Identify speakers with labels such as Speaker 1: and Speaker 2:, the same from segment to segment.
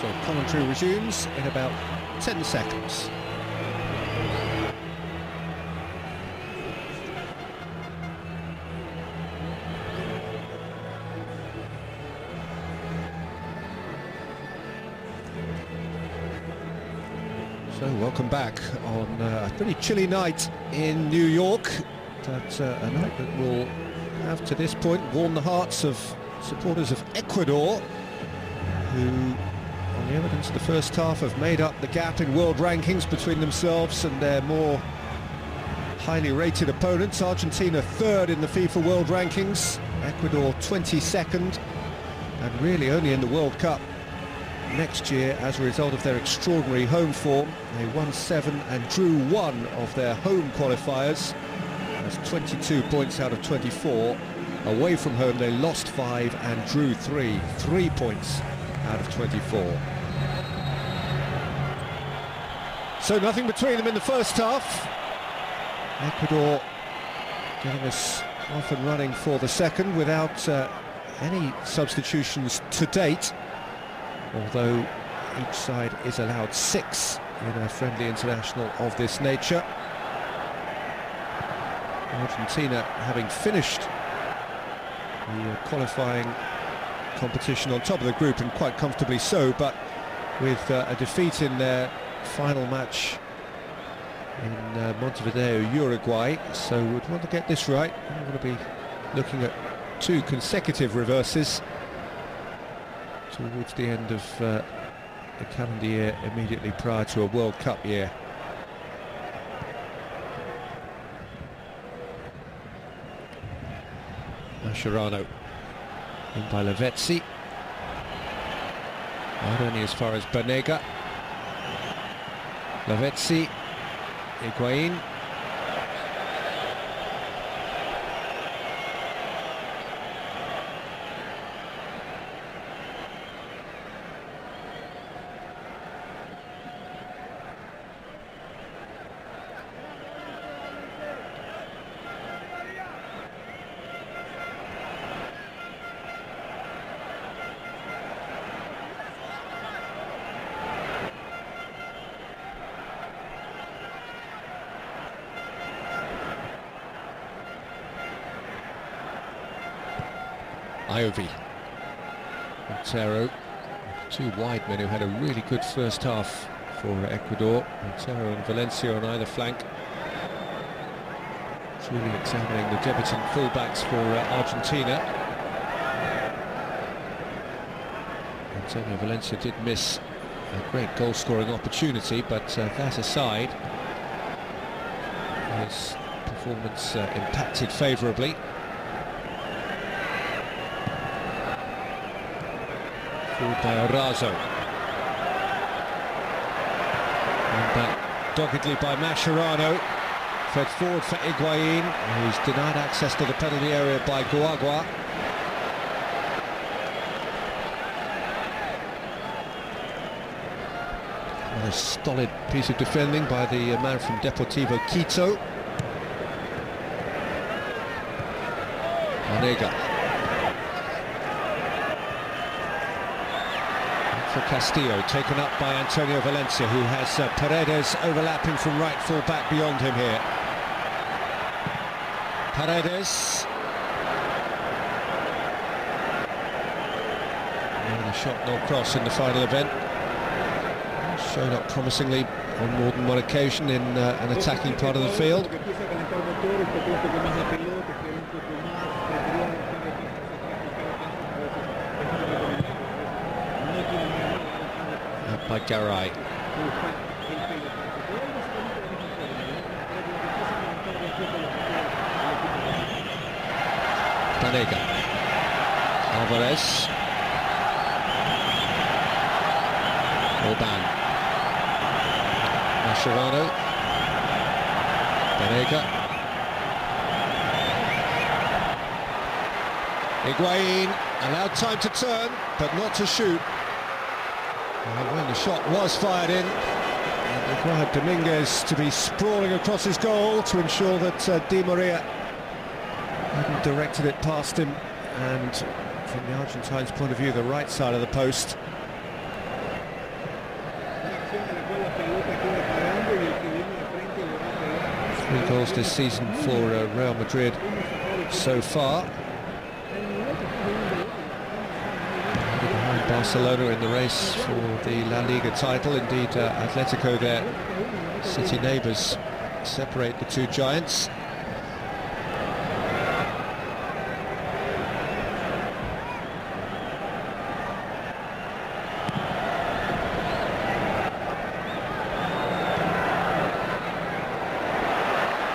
Speaker 1: So commentary resumes in about 10 seconds. So welcome back on a pretty chilly night in New York. That's a night that will have to this point warmed the hearts of supporters of Ecuador, who on the evidence of the first half have made up the gap in world rankings between themselves and their more highly rated opponents. Argentina third in the FIFA World Rankings, Ecuador 22nd, and really only in the World Cup next year as a result of their extraordinary home form. They won 7 and drew 1 of their home qualifiers. That's 22 points out of 24. Away from home they lost 5 and drew 3 points out of 24. So nothing between them in the first half. Ecuador getting us off and running for the second without any substitutions to date, although each side is allowed 6 in a friendly international of this nature. Argentina having finished the qualifying competition on top of the group, and quite comfortably so, but with a defeat in their final match in Montevideo, Uruguay. So we'd want to get this right. We want to be looking at 2 consecutive reverses towards the end of the calendar year immediately prior to a World Cup year. Mascherano in by Lavezzi, not only as far as Banega. Lavezzi, Higuain. Iovi, Montero, 2 wide men who had a really good first half for Ecuador. Montero and Valencia on either flank. Truly examining the debutant fullbacks for Argentina. Antonio Valencia did miss a great goal-scoring opportunity, but that aside, his performance impacted favourably. Forward by Arazo, and back doggedly by Mascherano, fed forward for Higuain, who's denied access to the penalty area by Guagua. What a stolid piece of defending by the man from Deportivo Quito. Banega for Castillo, taken up by Antonio Valencia, who has Paredes overlapping from right full back beyond him here. Paredes. Neither shot nor cross in the final event. Shown up promisingly on more than one occasion in an attacking part of the field. By Garay. Banega. Alvarez. Orban. Mascherano. Banega. Higuain allowed time to turn, but not to shoot. And when the shot was fired in, it required Dominguez to be sprawling across his goal to ensure that Di Maria hadn't directed it past him, and from the Argentines' point of view, the right side of the post. 3 goals this season for Real Madrid so far. Behind Barcelona in the race for the La Liga title. Indeed, Atletico, their city neighbours, separate the two giants.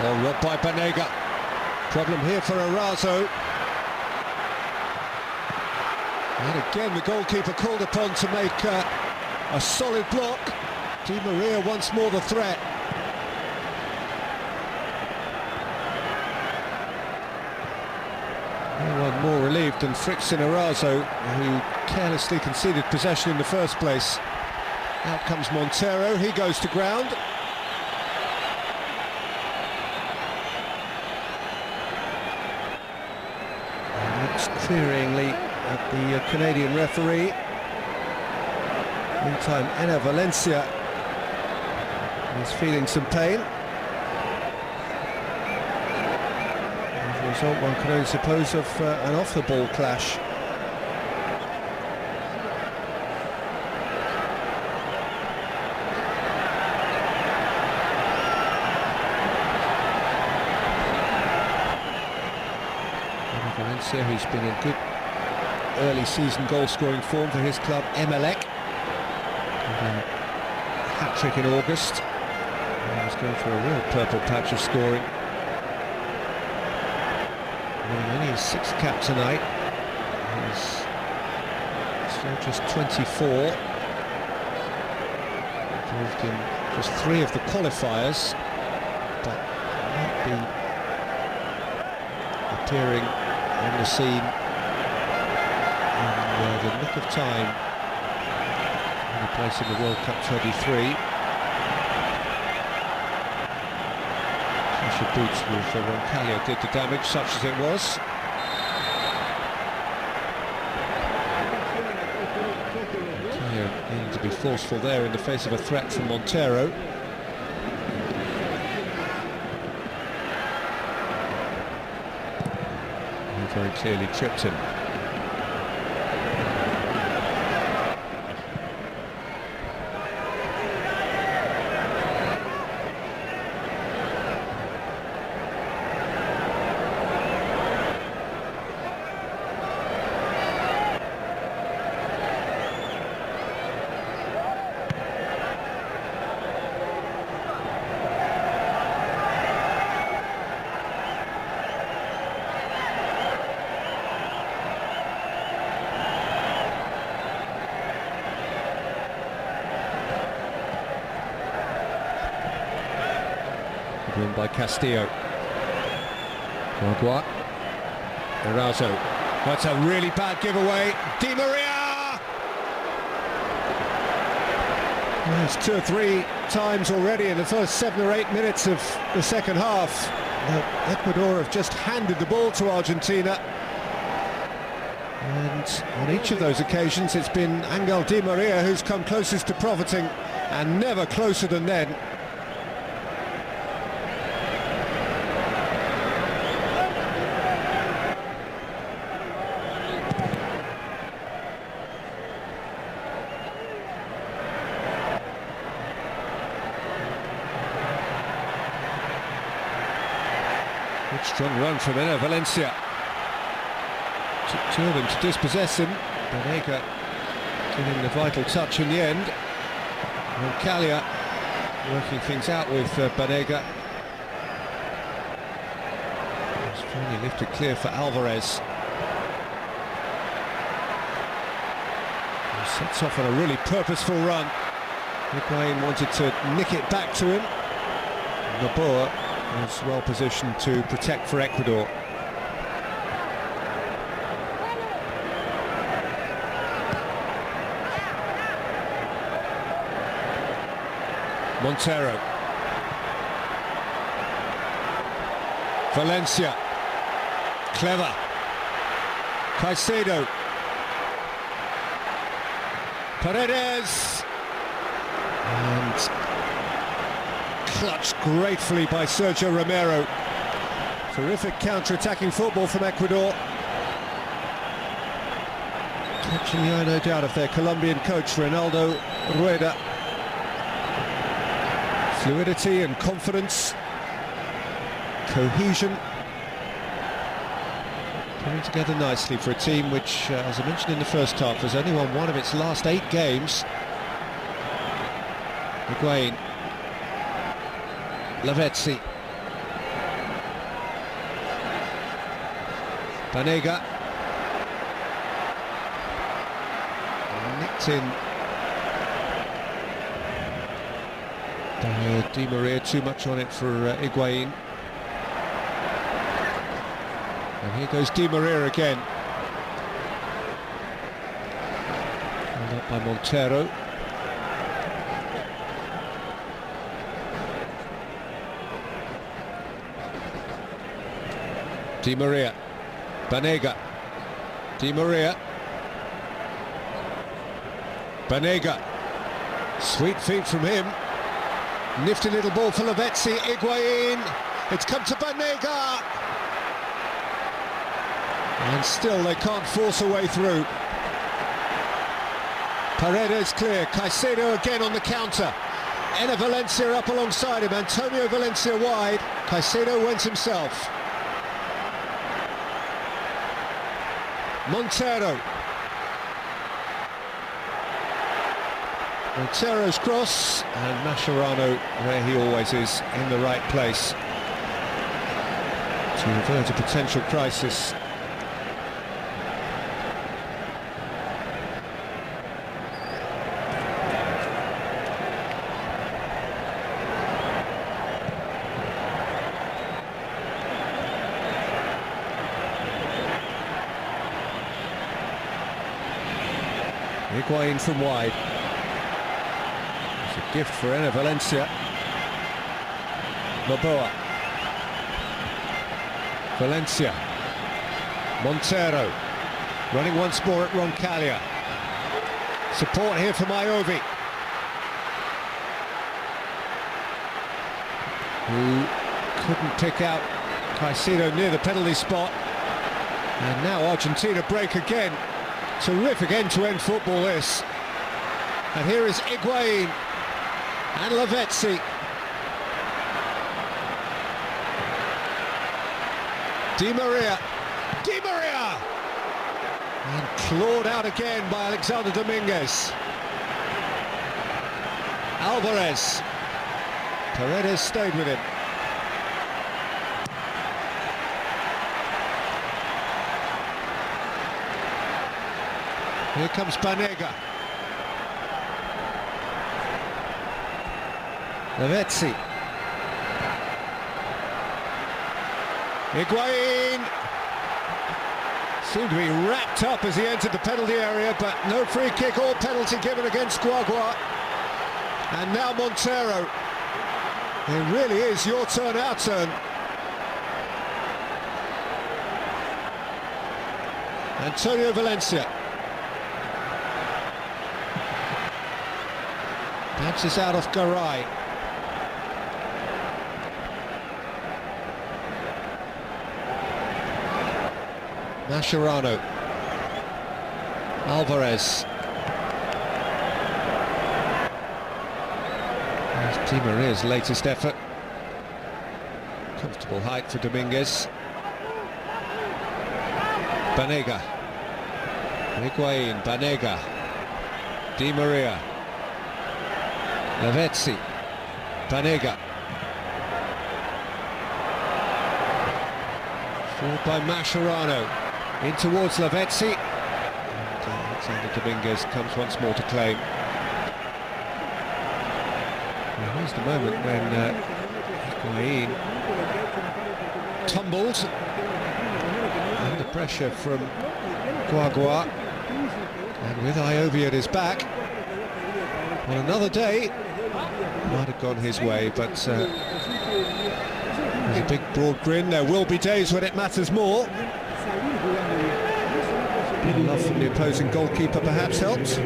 Speaker 1: Oh, robbed by Banega. Problem here for Arazo. And again, the goalkeeper called upon to make a solid block. Di Maria once more the threat. No one more relieved than Frickson Arazo, who carelessly conceded possession in the first place. Out comes Montero, he goes to ground. Looks queryingly at the Canadian referee. Meantime, Enner Valencia is feeling some pain. As a result, one can only suppose of an off-the-ball clash. Valencia, who's been in good early season goal-scoring form for his club, Emelec. Hat-trick in August. He's going for a real purple patch of scoring. Winning only his 6th cap tonight. He's still just 24. Involved in just 3 of the qualifiers, but might be appearing on the scene in the nick of time in the place in the World Cup 23. Pressure boots with Roncalio did the damage, such as it was. Roncalio needing to be forceful there in the face of a threat from Montero. Very clearly tripped him. Win by Castillo. Magua. Arazo. That's a really bad giveaway. Di Maria! Well, it's 2 or 3 times already in the first 7 or 8 minutes of the second half. Ecuador have just handed the ball to Argentina. And on each of those occasions it's been Angel Di Maria who's come closest to profiting, and never closer than then. Good strong run from Enner Valencia. Took 2 of them to dispossess him. Banega giving the vital touch in the end. Roncalio working things out with Banega. It's finally lifted clear for Alvarez. He sets off on a really purposeful run. Higuain wanted to nick it back to him. Noboa was well positioned to protect for Ecuador. Montero. Valencia. Clever. Caicedo. Paredes. And clutched gratefully by Sergio Romero. Terrific counter-attacking football from Ecuador. Catching the eye, no doubt, of their Colombian coach, Ronaldo Rueda. Fluidity and confidence, cohesion, coming together nicely for a team which, as I mentioned in the first half, has only won one of its last 8 games. Higuain, Lavezzi, Banega, nicked in by Di Maria, too much on it for Higuain. And here goes Di Maria again. Held up by Montero. Di Maria, Banega, Di Maria, Banega, sweet feet from him, nifty little ball for Lavezzi, Higuain, it's come to Banega, and still they can't force a way through. Paredes clear, Caicedo again on the counter, Enner Valencia up alongside him, Antonio Valencia wide, Caicedo went himself. Montero's cross, and Mascherano, where he always is, in the right place to avert a potential crisis. Higuain from wide. It's a gift for Enner Valencia. Noboa. Valencia. Montero. Running once more at Roncaglia. Support here for Maiovi, who couldn't pick out Caicedo near the penalty spot. And now Argentina break again. Terrific end-to-end football this. And here is Higuain and Lavezzi. Di Maria. Di Maria! And clawed out again by Alexander Dominguez. Alvarez. Paredes stayed with him. Here comes Banega. Lavezzi. Higuain seemed to be wrapped up as he entered the penalty area, but no free kick or penalty given against Guagua. And now Montero. It really is your turn, our turn. Antonio Valencia. Bounces out of Garay. Mascherano. Alvarez. There's Di Maria's latest effort. Comfortable height for Dominguez. Banega. Higuain, Banega. Di Maria. Lavezzi, Banega. Forward by Mascherano. In towards Lavezzi. And Alexander Dominguez comes once more to claim. Well, here's the moment when Higuain tumbled under pressure from Guagua. And with Iovi at his back, on another day, might have gone his way, but there's a big broad grin. There will be days when it matters more. Bit of love from the opposing goalkeeper perhaps helps. An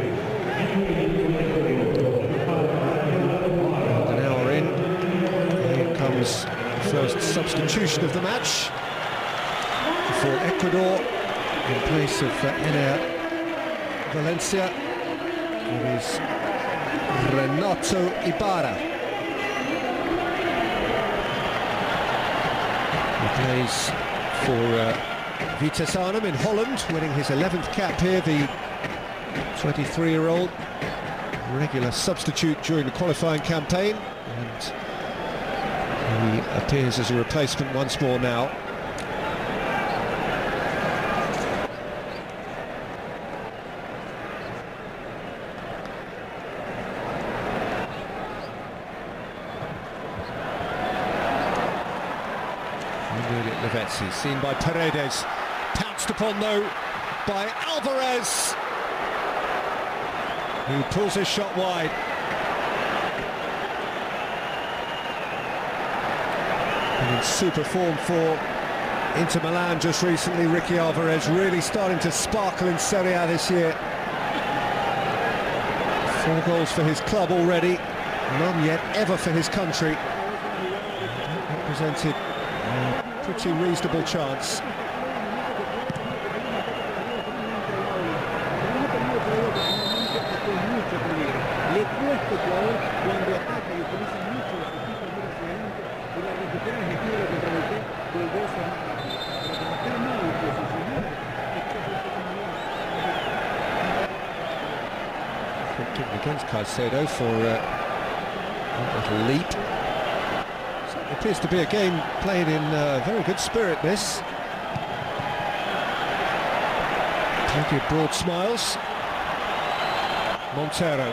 Speaker 1: hour in, substitution of the match for Ecuador in place of Ener Valencia. It is Renato Ibarra. He plays for Vitesse Arnhem in Holland, winning his 11th cap here, the 23-year-old. Regular substitute during the qualifying campaign, and he appears as a replacement once more now. Lavezzi, seen by Paredes, pounced upon though by Alvarez, who pulls his shot wide. And in super form for Inter Milan just recently, Ricky Alvarez really starting to sparkle in Serie A this year. 4 goals for his club already, none yet ever for his country. Represented a pretty reasonable chance. Against Caicedo for a little leap. So it appears to be a game played in very good spirit, this. Plenty of broad smiles. Montero.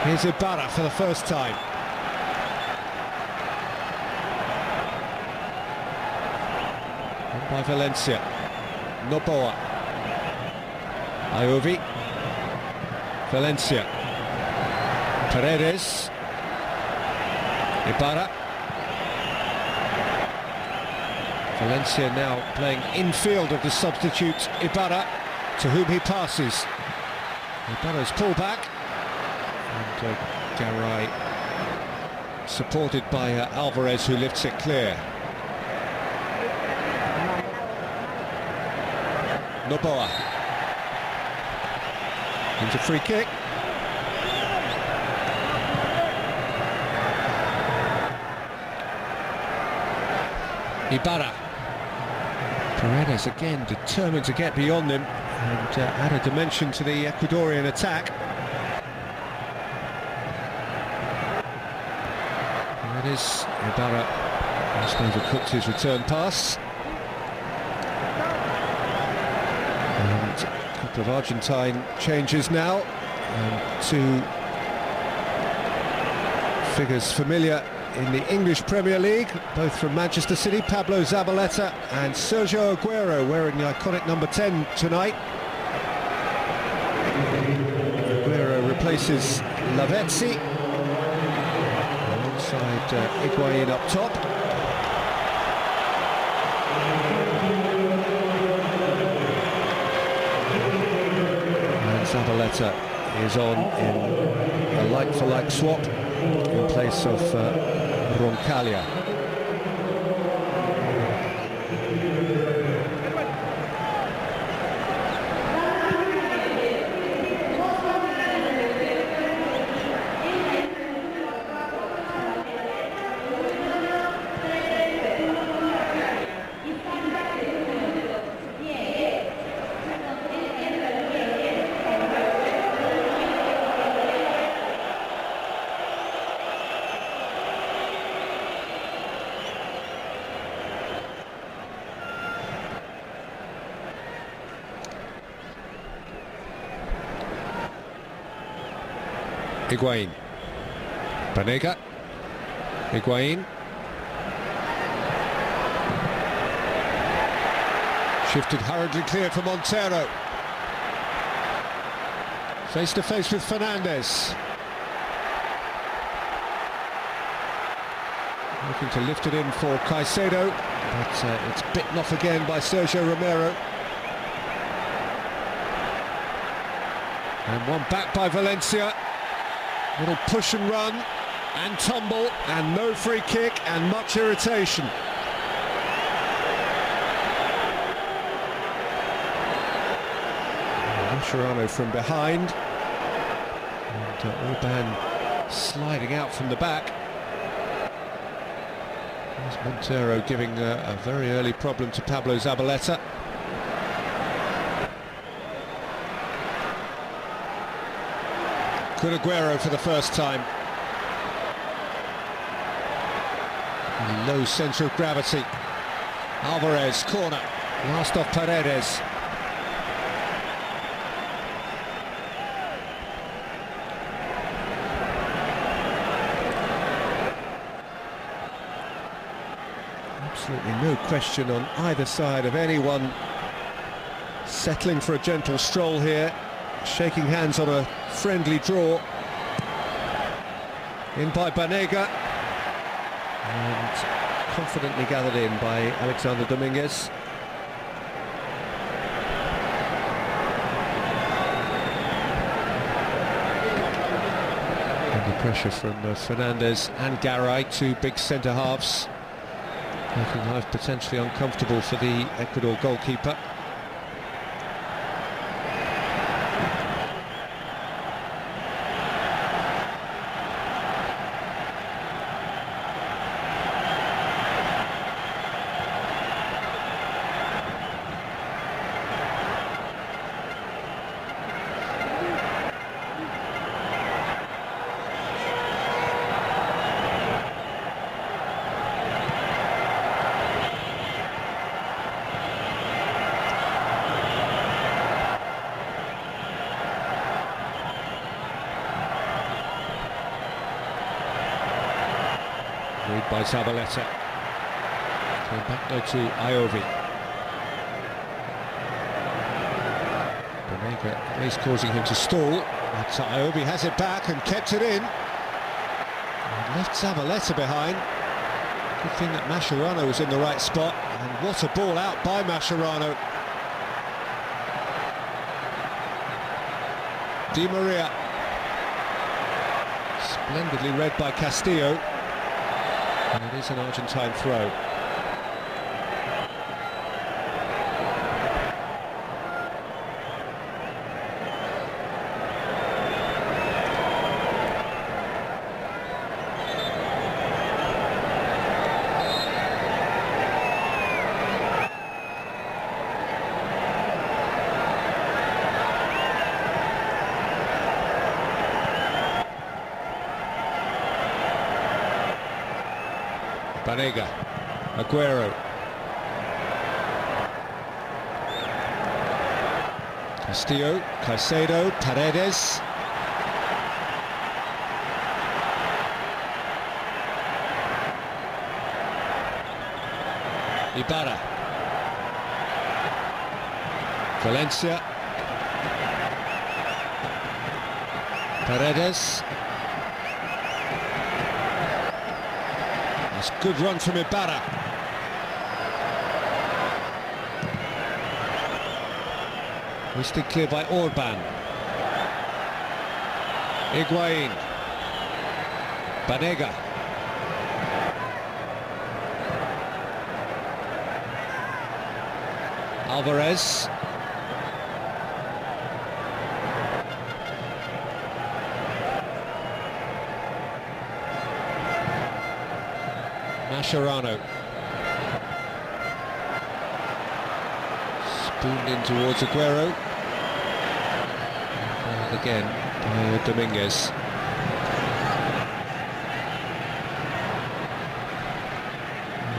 Speaker 1: Here's Ibarra for the first time. And by Valencia. Noboa. Iovi. Valencia. Paredes. Ibarra. Valencia now playing infield of the substitute Ibarra, to whom he passes. Ibarra's pullback. And Garay supported by Alvarez, who lifts it clear. Noboa. Into free kick. Ibarra. Paredes again determined to get beyond him and add a dimension to the Ecuadorian attack. Paredes, Ibarra, I suppose, overcooked his return pass. And a couple of Argentine changes now, and 2 figures familiar in the English Premier League, both from Manchester City, Pablo Zabaleta and Sergio Aguero, wearing the iconic number 10 tonight. Aguero replaces Lavezzi, alongside Higuain up top. And Zabaleta is on in a like-for-like swap in place of Roncaglia. Higuain. Banega. Higuain. Shifted hurriedly clear for Montero. Face to face with Fernandez. Looking to lift it in for Caicedo, but it's bitten off again by Sergio Romero. And one back by Valencia. Little push and run, and tumble, and no free kick, and much irritation. Mascherano from behind, and Orban sliding out from the back. There's Montero giving a very early problem to Pablo Zabaleta. Good Aguero for the first time. Low centre of gravity. Alvarez, corner. Last off Paredes. Absolutely no question on either side of anyone settling for a gentle stroll here, shaking hands on a friendly draw. In by Banega, and confidently gathered in by Alexander Dominguez. Under pressure from Fernandes and Garay, two big centre halves, making life potentially uncomfortable for the Ecuador goalkeeper. Read by Zabaleta. Going back now to Iovi. Banega is causing him to stall. But Iovi has it back and kept it in. And left Zabaleta behind. Good thing that Mascherano was in the right spot. And what a ball out by Mascherano. Di Maria. Splendidly read by Castillo. And it is an Argentine throw. Banega, Aguero, Castillo, Caicedo, Paredes, Ibarra, Valencia, Paredes. That's a good run from Ibarra. Hoisted clear by Orban. Higuain. Banega. Alvarez. Mascherano. Spooned in towards Aguero. And again by Dominguez.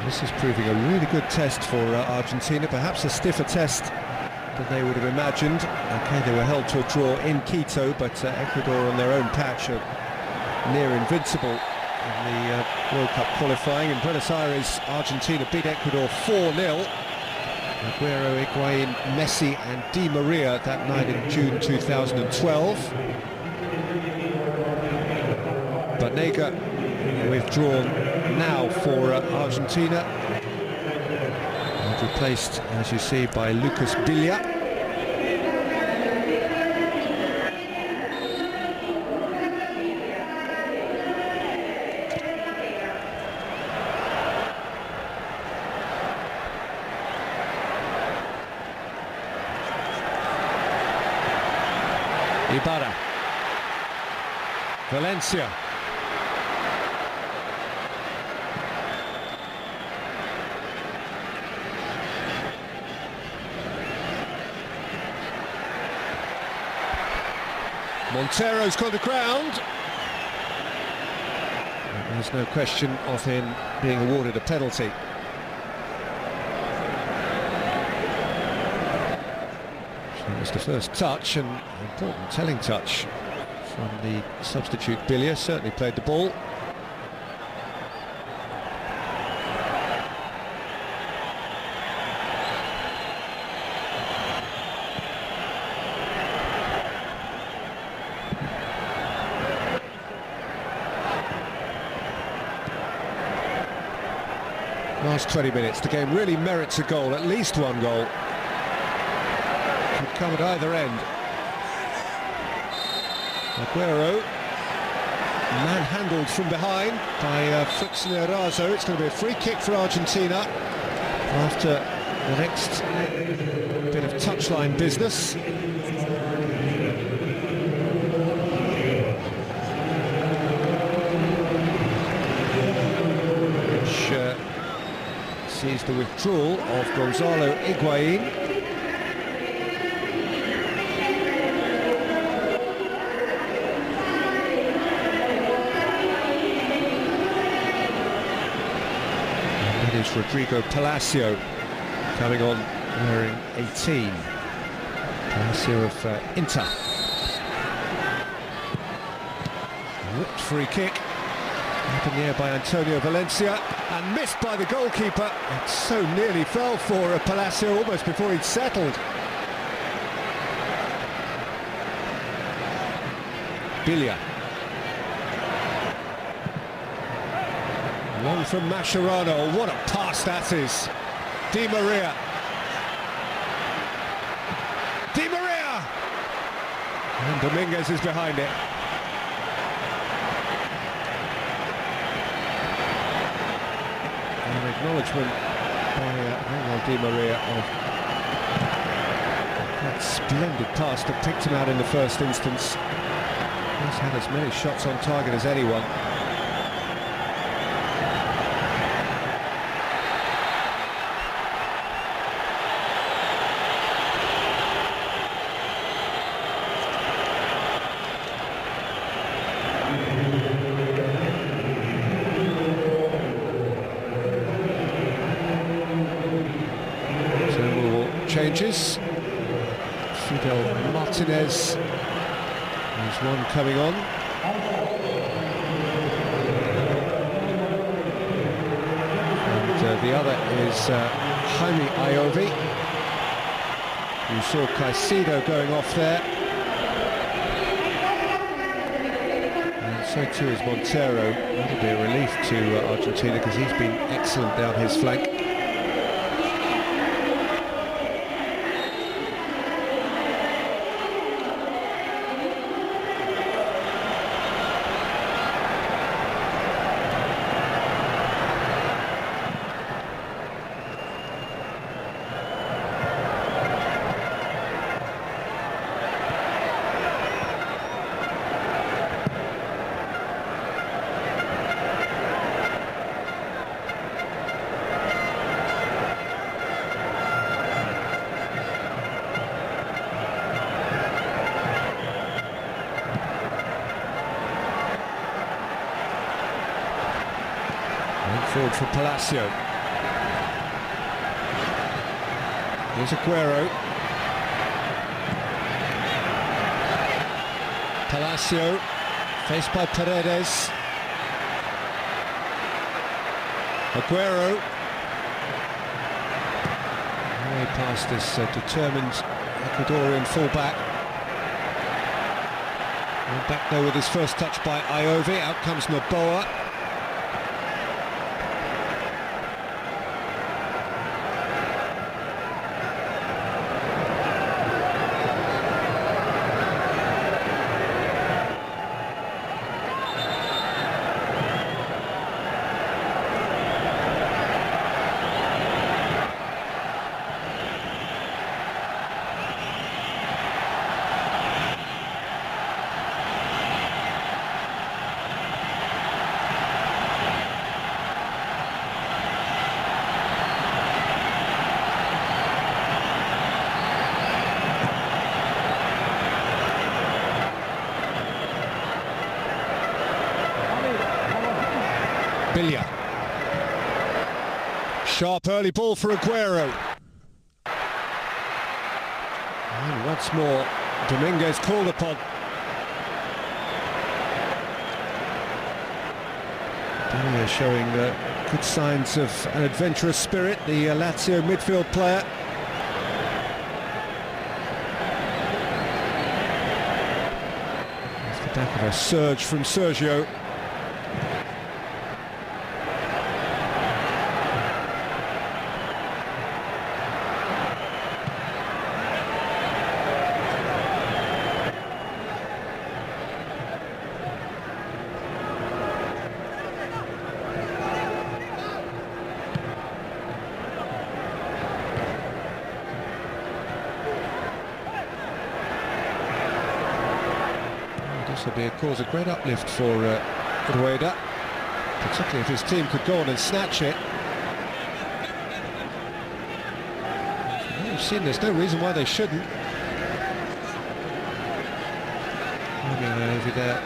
Speaker 1: This is proving a really good test for Argentina, perhaps a stiffer test than they would have imagined. Okay, they were held to a draw in Quito, but Ecuador on their own patch are near invincible in the World Cup qualifying. In Buenos Aires, Argentina beat Ecuador 4-0. Aguero, Higuain, Messi and Di Maria that night in June 2012. Banega withdrawn now for Argentina, and replaced, as you see, by Lucas Billa. Ibarra. Valencia. Montero's got the ground. There's no question of him being awarded a penalty. So it was the first touch, and an important telling touch from the substitute Billia. Certainly played the ball. Last 20 minutes, the game really merits a goal, at least one goal. Could come at either end. Aguero, manhandled from behind by Fuxner-Razo. It's going to be a free kick for Argentina after the next bit of touchline business. Sees the withdrawal of Gonzalo Higuain. That is Rodrigo Palacio coming on wearing 18. Palacio of Inter. Whipped free kick. Up in the air by Antonio Valencia and missed by the goalkeeper. It so nearly fell for Palacio almost before he'd settled. Billia. Long from Mascherano. What a pass that is. Di Maria. Di Maria! And Dominguez is behind it. An acknowledgement by Di Maria of that splendid pass that picked him out in the first instance. He's had as many shots on target as anyone. Changes. Fidel Martinez. There's one coming on. And the other is Jaime Iovi. You saw Caicedo going off there. And so too is Montero. That'll be a relief to Argentina because he's been excellent down his flank. Forward for Palacio. Here's Aguero. Palacio, faced by Paredes. Aguero. Way past this determined Ecuadorian fullback. And back there with his first touch by Iovi. Out comes Noboa. Bilia. Sharp early ball for Aguero. And once more, Dominguez called upon. Bilia showing good signs of an adventurous spirit, the Lazio midfield player. Off the back of a surge from Sergio. This will cause a great uplift for Rueda, particularly if his team could go on and snatch it. You've seen there's no reason why they shouldn't. Over there,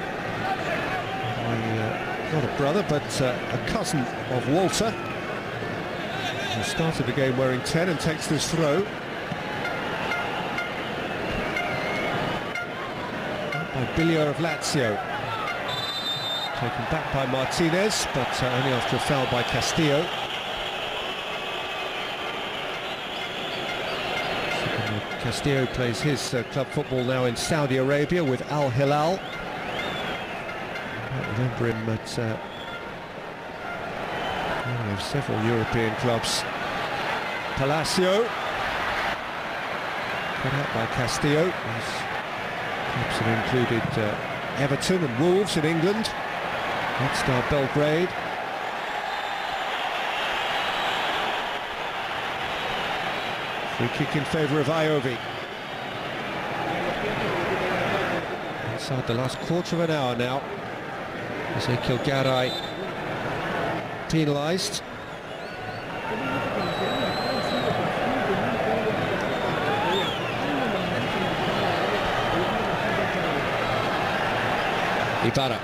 Speaker 1: not a brother but a cousin of Walter, who started the game wearing 10 and takes this throw. By Bilia of Lazio, taken back by Martinez, but only after a foul by Castillo. Castillo plays his club football now in Saudi Arabia with Al Hilal. I remember him at several European clubs. Palacio, cut out by Castillo. Clubs have included Everton and Wolves in England, Red Star Belgrade. Free kick in favour of Iovi. Inside the last quarter of an hour now. Ezekiel Garay penalised. Ibarra,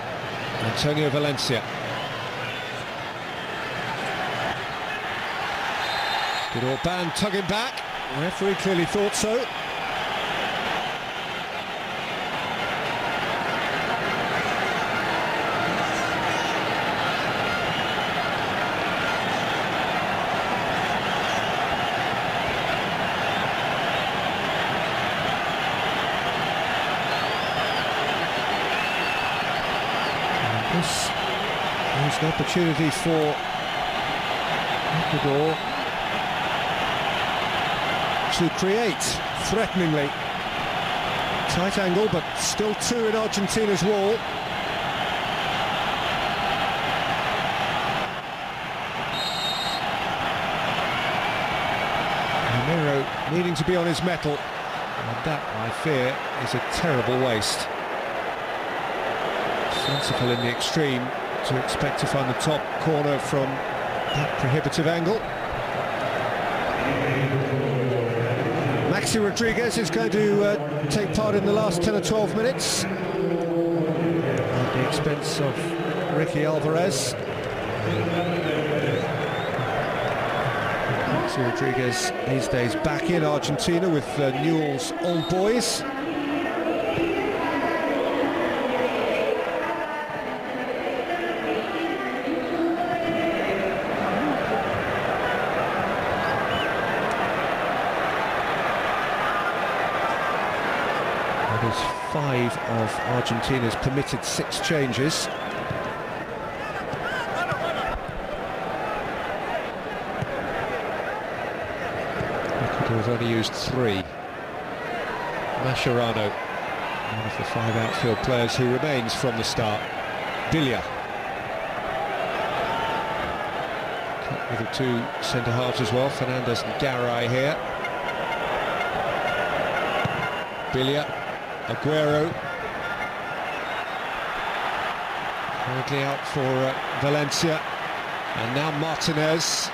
Speaker 1: Antonio Valencia. Good Orban tugging back. The referee clearly thought so. This is an opportunity for Ecuador to create threateningly. Tight angle, but still two in Argentina's wall. Romero needing to be on his mettle, and that, I fear, is a terrible waste. Sensible in the extreme to expect to find the top corner from that prohibitive angle. Maxi Rodriguez is going to take part in the last 10 or 12 minutes at the expense of Ricky Alvarez. Maxi Rodriguez these days back in Argentina with Newell's Old Boys. That is 5 of Argentina's permitted 6 changes. Ecuador have only used 3. Mascherano, one of the 5 outfield players who remains from the start. Bilia. Cut with the 2 centre-halves as well, Fernandez and Garay here. Bilia. Aguero, currently out for Valencia, and now Martinez,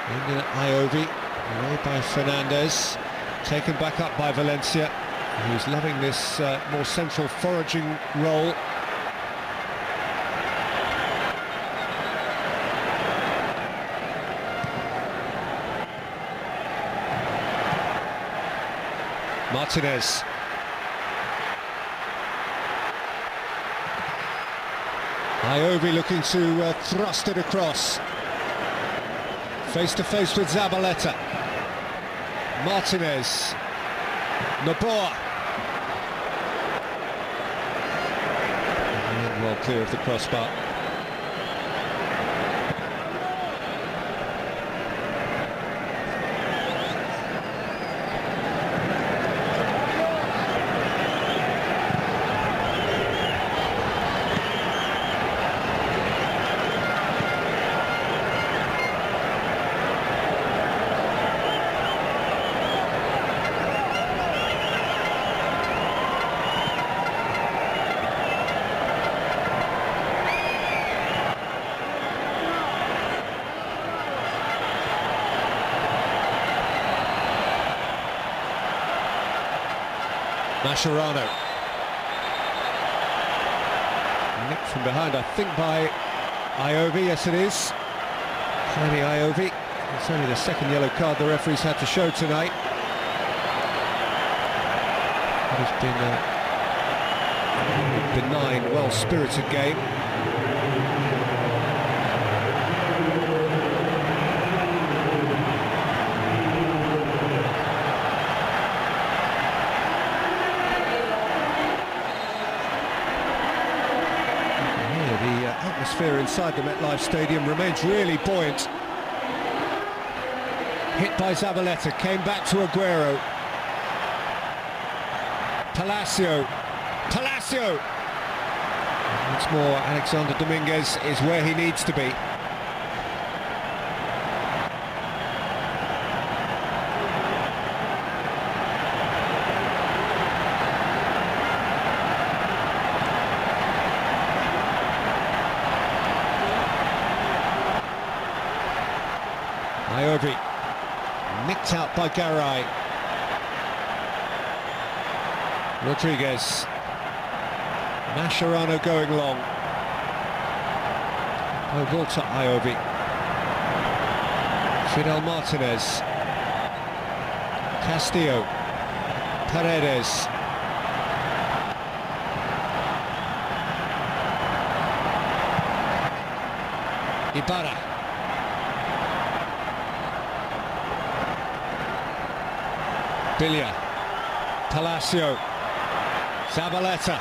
Speaker 1: in Iovi, away by Fernandez, taken back up by Valencia, who's loving this more central foraging role. Martinez. Iovi looking to thrust it across. Face to face with Zabaleta. Martinez. Noboa. And well clear of the crossbar. Mascherano. Nicked from behind, I think, by Iovi. Yes, it is. Jamie Iovi. It's only the second yellow card the referee's had to show tonight. It has been a benign, well-spirited game. Atmosphere inside the MetLife Stadium remains really buoyant. Hit by Zabaleta, came back to Aguero. Palacio. Once more, Alexander Dominguez is where he needs to be. Iovi, nicked out by Garay. Rodriguez. Mascherano going long. Volta Iovi. Fidel Martinez. Castillo. Paredes. Ibarra. Biglia, Palacio, Zabaleta,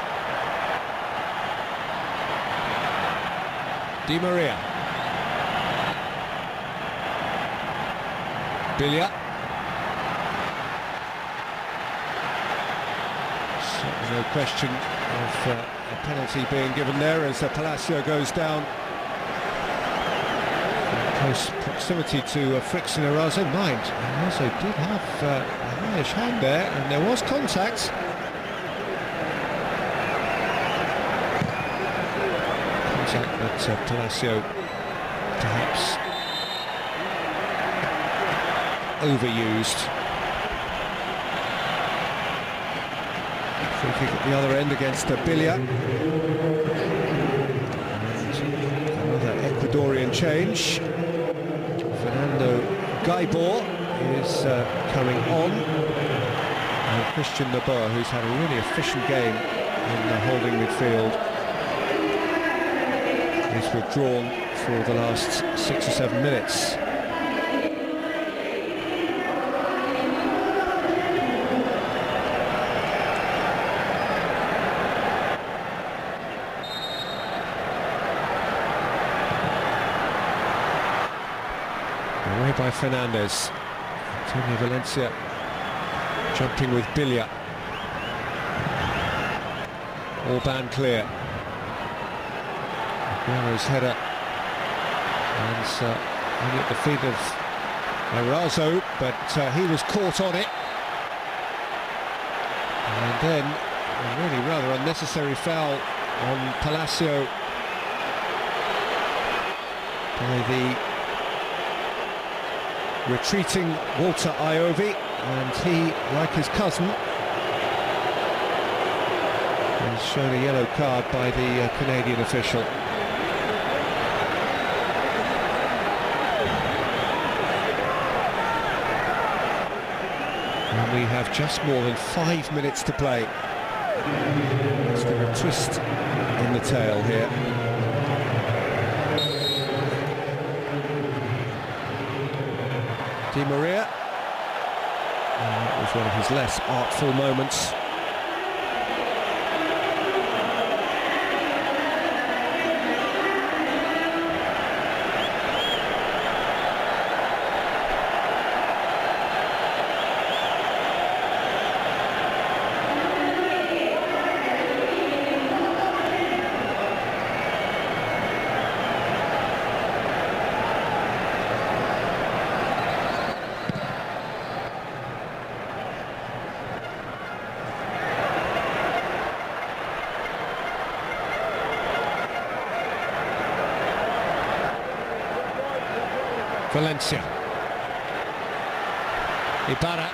Speaker 1: Di Maria, Biglia. No question of a penalty being given there as Palacio goes down. Close proximity to Fricks and Eraso. Mind, Eraso did have a highish hand there, and there was contact. Contact, but Palacio perhaps overused. Free kick at the other end against Biglia. Another Ecuadorian change. Fernando Gaibor is coming on, and Christian Noboa, who's had a really efficient game in the holding midfield, is withdrawn for the last 6 or 7 minutes. Away by Fernandez. Antonio Valencia jumping with Biglia. All band clear. Aguero's header lands only at the feet of Eraso, but he was caught on it. And then a really rather unnecessary foul on Palacio by the retreating Walter Iovi, and he, like his cousin, is shown a yellow card by the Canadian official. And we have just more than 5 minutes to play. Let's give a twist in the tail here. Di Maria. That was one of his less artful moments. Valencia. Ibarra.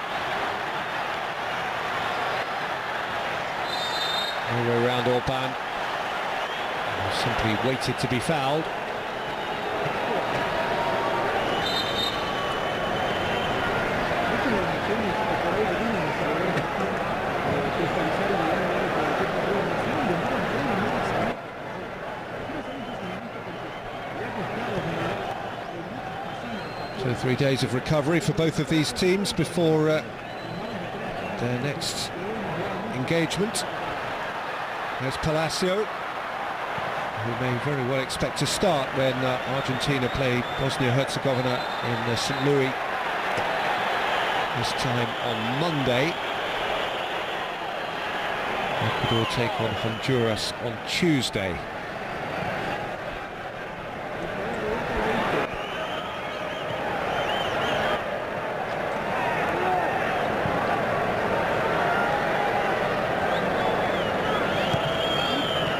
Speaker 1: All the way around Orban. Simply waited to be fouled. So 3 days of recovery for both of these teams before their next engagement. There's Palacio, who may very well expect to start when Argentina play Bosnia-Herzegovina in St. Louis this time on Monday. Ecuador take on Honduras on Tuesday.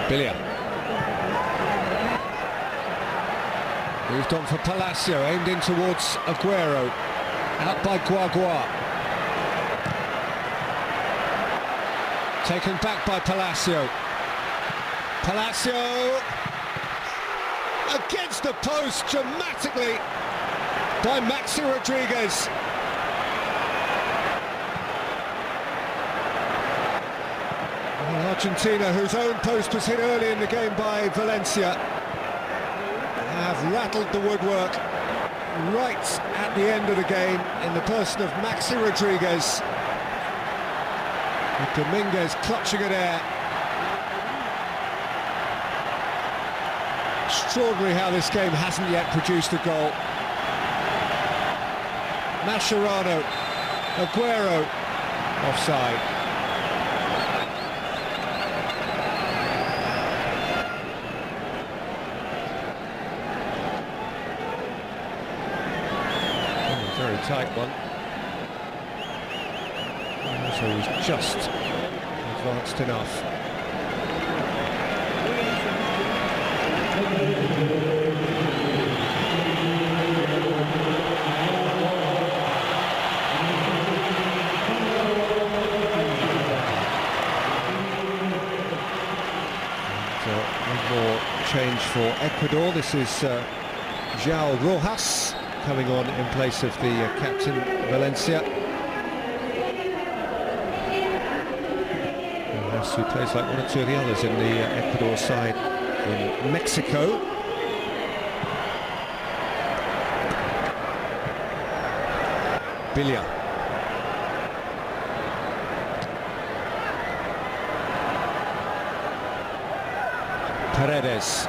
Speaker 1: Bilia. Moved on for Palacio, aimed in towards Aguero. Out by Guagua. Taken back by Palacio. Palacio against the post dramatically by Maxi Rodriguez. Argentina, whose own post was hit early in the game by Valencia, have rattled the woodwork right at the end of the game in the person of Maxi Rodriguez. With Dominguez clutching at air. Extraordinary how this game hasn't yet produced a goal. Mascherano, Aguero, offside. Very tight one. So he's just advanced enough. One more change for Ecuador. This is João Rojas coming on in place of the captain Valencia. Who plays like one or two of the others in the Ecuador side in Mexico. Bilia. Paredes.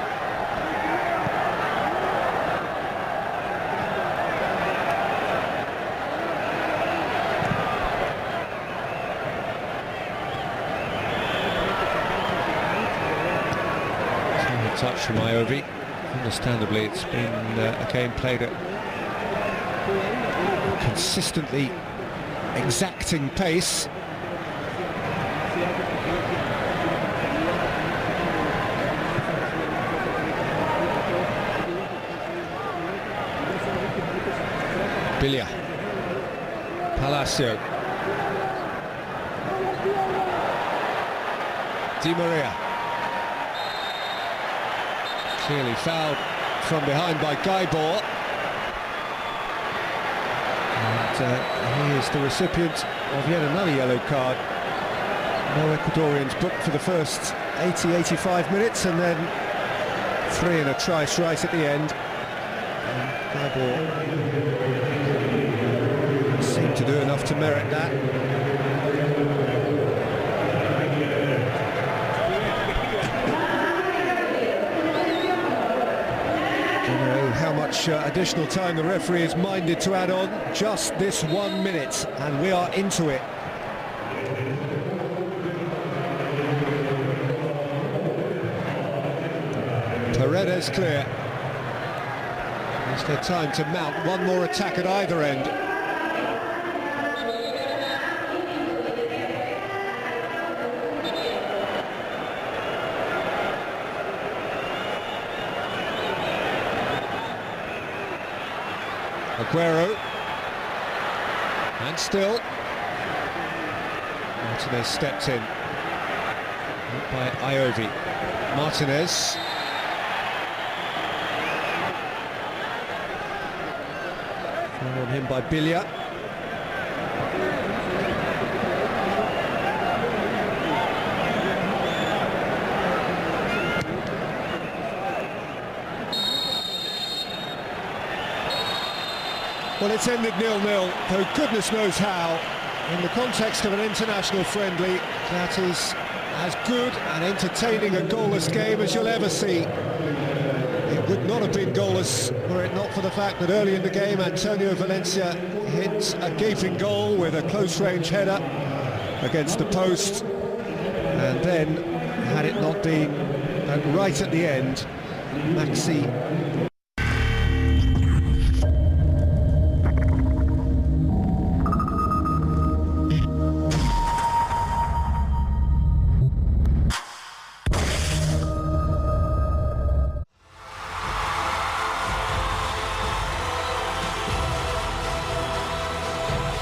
Speaker 1: Touch from Iovi. Understandably, it's been a game played at a consistently exacting pace. Bilia. Palacio. Di Maria. Clearly fouled from behind by Gaibor. he is the recipient of yet another yellow card. No Ecuadorians booked for the first 80-85 minutes, and then 3 and a twice right at the end. Ecuador seemed to do enough to merit that. How much additional time the referee is minded to add on. Just this 1 minute and we are into it. Paredes clear. Is there time to mount one more attack at either end? Aguero, and still Martinez stepped in by Iovi. Martinez, thrown on him by Bilia. Well, it's ended 0-0, though goodness knows how. In the context of an international friendly, that is as good and entertaining a goalless game as you'll ever see. It would not have been goalless were it not for the fact that early in the game Antonio Valencia hit a gaping goal with a close-range header against the post, and then, had it not been that right at the end, Maxi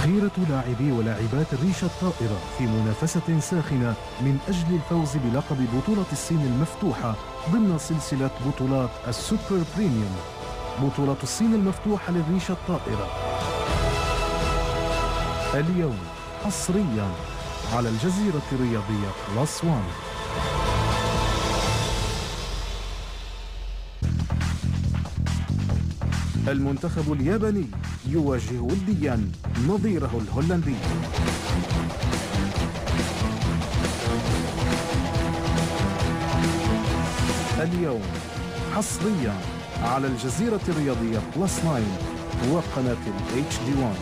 Speaker 2: خيرة لاعبي ولاعبات الريشة الطائرة في منافسة ساخنة من أجل الفوز بلقب بطولة الصين المفتوحة ضمن سلسلة بطولات السوبر بريميوم. بطولة الصين المفتوحة للريشة الطائرة اليوم حصريا على الجزيرة الرياضية بلس وان. المنتخب الياباني يواجه وديا نظيره الهولندي. اليوم حصريا على الجزيرة الرياضية بلس 9 وقناة HD1.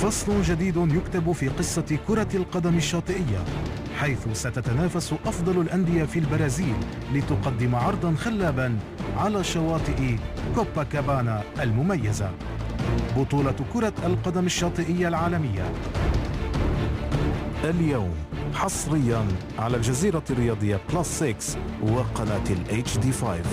Speaker 2: فصل جديد يكتب في قصة كرة القدم الشاطئية، حيث ستتنافس أفضل الأندية في البرازيل لتقدم عرضا خلابا على شواطئ كوباكابانا المميزة. بطولة كرة القدم الشاطئية العالمية اليوم حصريا على الجزيرة الرياضية بلس 6 وقناة HD5.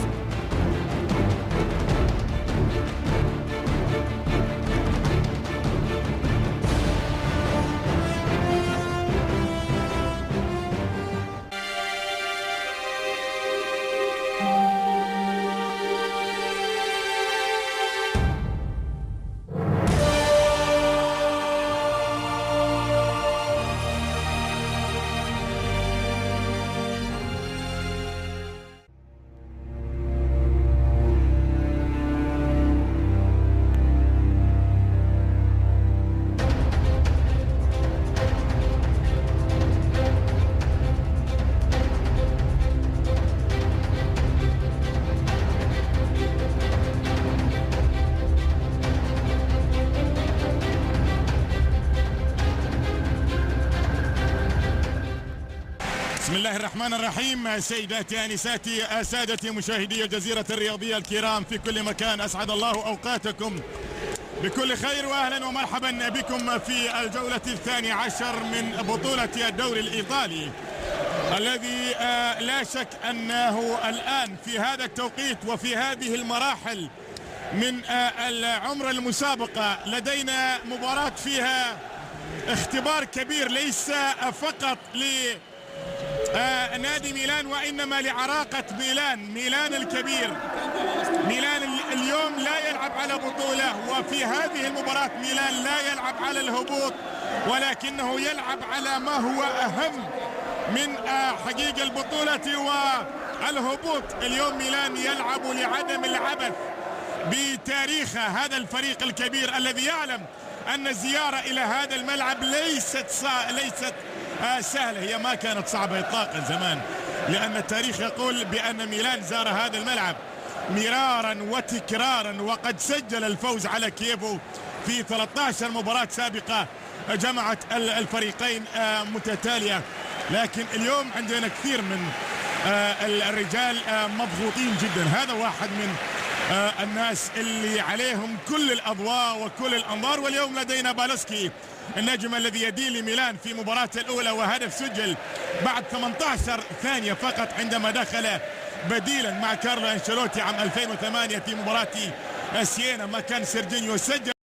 Speaker 3: بسم الله الرحمن الرحيم. سيداتي انساتي سادتي مشاهدي الجزيرة الرياضية الكرام في كل مكان، اسعد الله اوقاتكم بكل خير، واهلا ومرحبا بكم في الجولة 12 من بطولة الدوري الايطالي، الذي لا شك انه الان في هذا التوقيت وفي هذه المراحل من العمر المسابقة لدينا مباراة فيها اختبار كبير، ليس فقط نادي ميلان، وإنما لعراقة ميلان الكبير. ميلان اليوم لا يلعب على بطولة، وفي هذه المباراة ميلان لا يلعب على الهبوط، ولكنه يلعب على ما هو أهم من حقيقة البطولة والهبوط. اليوم ميلان يلعب لعدم العبث بتاريخه، هذا الفريق الكبير الذي يعلم أن الزيارة إلى هذا الملعب ليست سهلة. هي ما كانت صعبة إطلاقا زمان، لأن التاريخ يقول بأن ميلان زار هذا الملعب مرارا وتكرارا، وقد سجل الفوز على كييفو في 13 مباراة سابقة جمعت الفريقين متتالية. لكن اليوم عندنا كثير من الرجال مضغوطين جدا. هذا واحد من الناس اللي عليهم كل الأضواء وكل الأنظار. واليوم لدينا بالوسكي النجم الذي يدين لميلان في مباراته الأولى، وهدف سجل بعد 18 ثانية فقط عندما دخل بديلا مع كارلو أنشيلوتي عام 2008 في مباراة سيينا، ما كان سيرجينيو سجل.